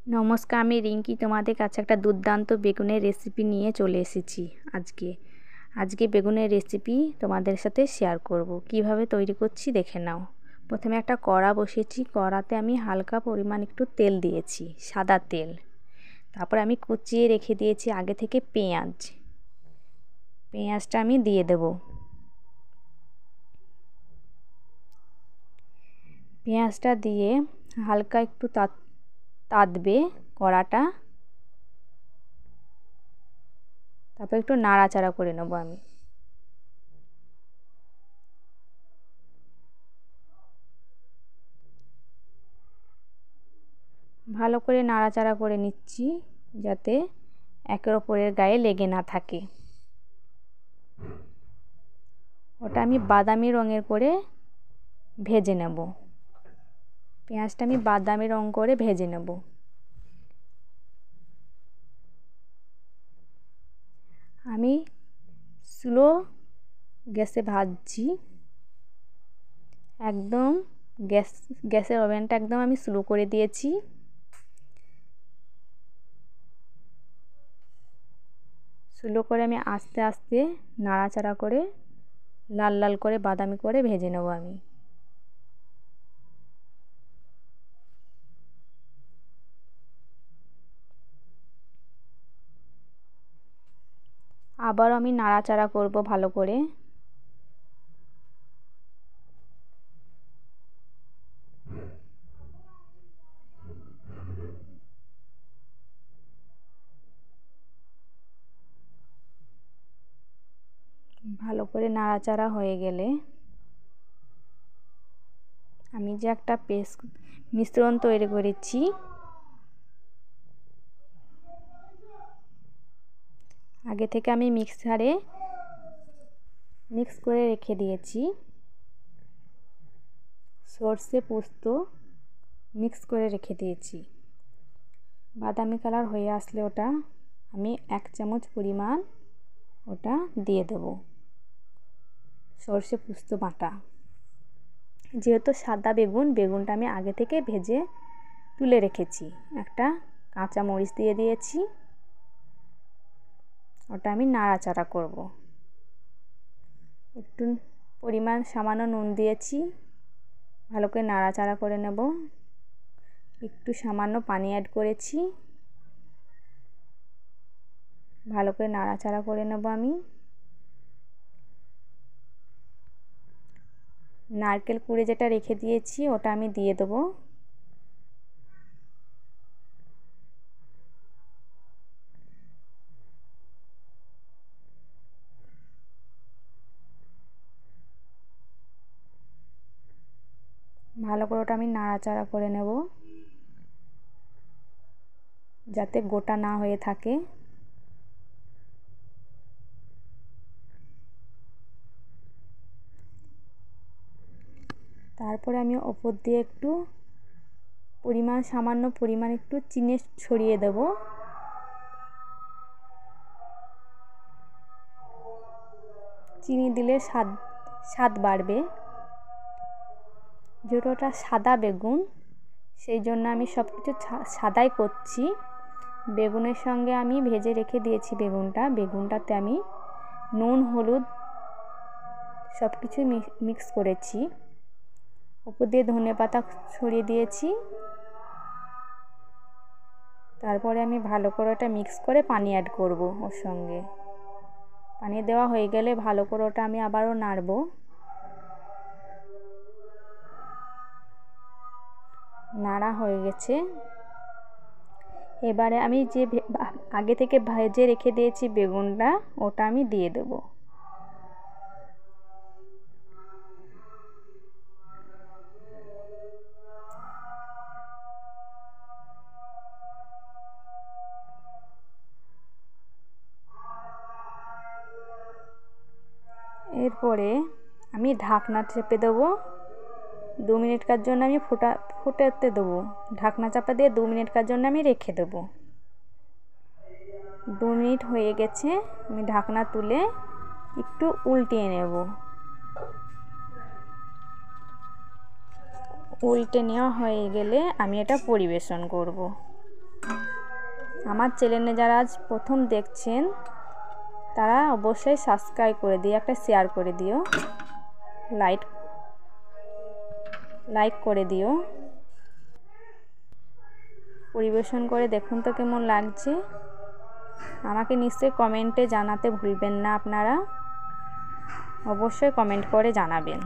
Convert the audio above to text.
নমস্কার, আমি রিঙ্কি তোমাদের কাছে একটা দুর্দান্ত বেগুনের রেসিপি নিয়ে চলে এসেছি। আজকে বেগুনের রেসিপি তোমাদের সাথে শেয়ার করব। কিভাবে তৈরি করছি দেখে নাও। প্রথমে একটা কড়া বসিয়েছি, কড়াতে আমি হালকা পরিমাণ একটু তেল দিয়েছি, সাদা তেল। তারপর আমি কুচিয়ে রেখে দিয়েছি আগে থেকে পেঁয়াজটা আমি দিয়ে দেব। পেঁয়াজটা দিয়ে হালকা একটু তাতবে কড়াটা, তারপর একটু নাড়াচাড়া করে নেবো আমি। ভালো করে নাড়াচাড়া করে নিচ্ছি যাতে একের ওপরের গায়ে লেগে না থাকে। ওটা আমি বাদামি রঙের করে ভেজে নেব। পেঁয়াজটা আমি বাদামি রঙ করে ভেজে নেব। আমি স্লো গ্যাসে ভাজছি, একদম গ্যাসের ওভেনটা একদম আমি স্লো করে দিয়েছি। স্লো করে আমি আস্তে আস্তে নাড়াচাড়া করে লাল লাল করে বাদামি করে ভেজে নেব আমি। আবার আমি নাড়াচাড়া করব ভালো করে। ভালো করে নাড়াচাড়া হয়ে গেলে আমি যে একটা মিশ্রণ তৈরি করেছি, আগে থেকে আমি মিক্সারে মিক্স করে রেখে দিয়েছি। সর্ষে পোস্ত মিক্স করে রেখে দিয়েছি। বাদামি কালার হয়ে আসলে ওটা আমি 1 চামচ পরিমাণ ওটা দিয়ে দেব, সর্ষে পোস্ত বাটা। যেহেতু সাদা বেগুনটা আমি আগে থেকে ভেজে তুলে রেখেছি। একটা কাঁচা মরিচ দিয়ে দিয়েছি, ওটা আমি নাড়াচাড়া করব। একটু পরিমাণ সামান্য নুন দিয়েছি, ভালো করে নাড়াচাড়া করে নেব। একটু সামান্য পানি অ্যাড করেছি, ভালো করে নাড়াচাড়া করে নেব আমি। নারকেল কুড়ে যেটা রেখে দিয়েছি ওটা আমি দিয়ে দেবো। ভালো করে ওটা আমি নাড়াচাড়া করে নেব যাতে গোটা না হয়ে থাকে। তারপরে আমি ওপর দিয়ে একটু সামান্য পরিমাণ একটু চিনি ছড়িয়ে দেব। চিনি দিলে স্বাদ বাড়বে। যেহেতু ওটা সাদা বেগুন, সেই জন্য আমি সব কিছু সাদাই করছি। বেগুনের সঙ্গে আমি ভেজে রেখে দিয়েছি বেগুনটাতে আমি নুন হলুদ সব কিছু মিক্স করেছি। উপর দিয়ে ধনেপাতা ছড়িয়ে দিয়েছি। তারপরে আমি ভালো করে ওটা মিক্স করে পানি অ্যাড করব ওর সঙ্গে। পানি দেওয়া হয়ে গেলে ভালো করে ওটা আমি আবারও নাড়ব। নাড়া হয়ে গেছে। এবারে আমি যে আগে থেকে ভেজে রেখে দিয়েছি বেগুনটা, ওটা আমি দিয়ে দেব। এরপরে আমি ঢাকনা চেপে দেবো। 2 মিনিটকার জন্য আমি ফুটাতে দেবো। ঢাকনা চাপা দিয়ে 2 মিনিটকার জন্য আমি রেখে দেবো। 2 মিনিট হয়ে গেছে, আমি ঢাকনা তুলে একটু উল্টিয়ে নেব। উল্টে নেওয়া হয়ে গেলে আমি এটা পরিবেশন করব। আমার চ্যানেলে যারা আজ প্রথম দেখছেন তারা অবশ্যই সাবস্ক্রাইব করে দিও, একটা শেয়ার করে দিও, লাইক করে দিও। পরিবেশন করে দেখুন তো কেমন লাগছে। আমাকে নিশ্চয়ই কমেন্টে জানাতে ভুলবেন না, আপনারা অবশ্যই কমেন্ট করে জানাবেন।